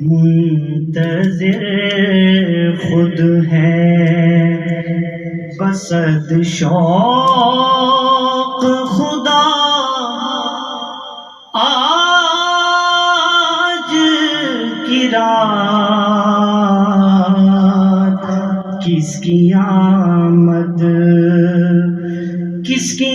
منتظر خود ہے بسد شوق خدا آج کی رات کس کی آمد کس کی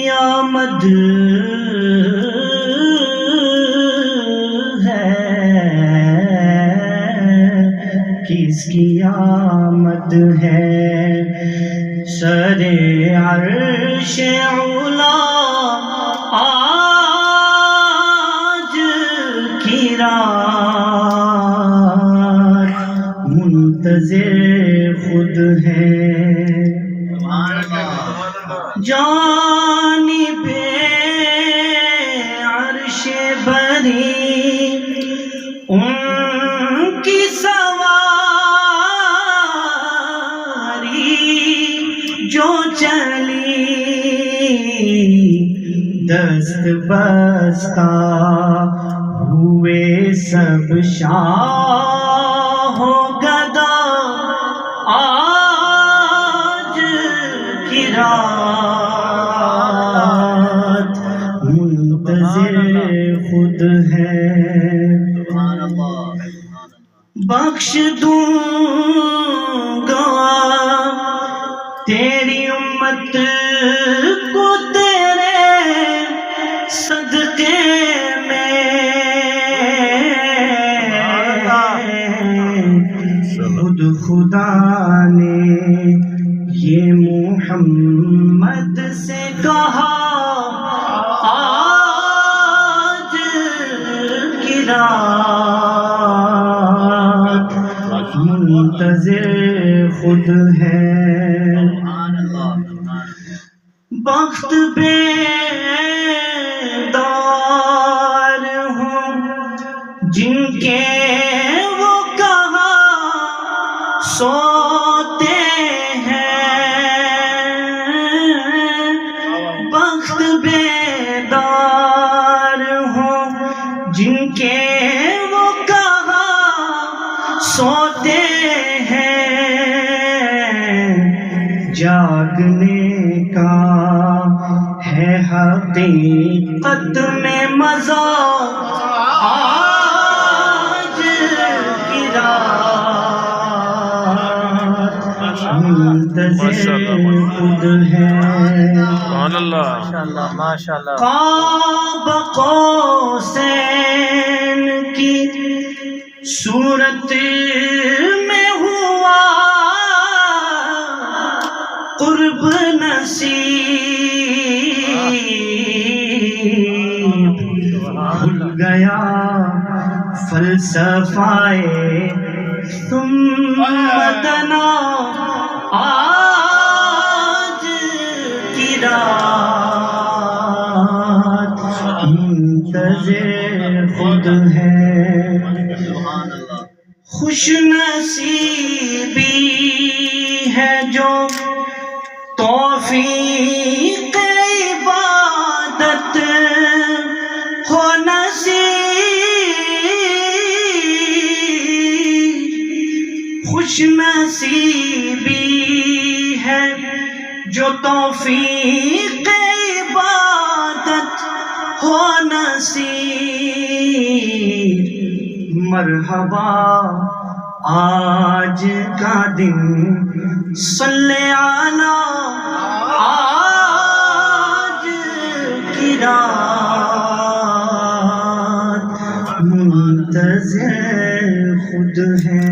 آمد ہے سر عرش علا آج کی رات منتظر خود ہے جانب عرش بری ان کی جو چلی دست بستہ ہوئے سب شاہ و گدا آج کی رات منتظر خود ہے بخش دوں گا تیری امت کو تیرے صدقے میں خود خدا نے یہ محمد سے کہا آج کی رات منتظر خود ہے بخت بیدار ہوں جن کے وہ کہاں سوتے ہیں بخت بیدار ہوں جن کے وہ کہاں سوتے ہیں جاگنے کا ہے حقیقت میں مزہ آج کی رات منتظر خود ہے قاب قوسین کی صورت میں ہوا قرب نصیب بھول گیا فلسفائے ثم دنا آج کی رات منتظر خود ہے خوش نصیبی ہے جو توفیق عبادت ہو نصیب خوش نصیبی ہے جو توفیق عبادت ہو نصیب مرحبا آج کا دن صلی علی آج کی رات منتظر خود ہے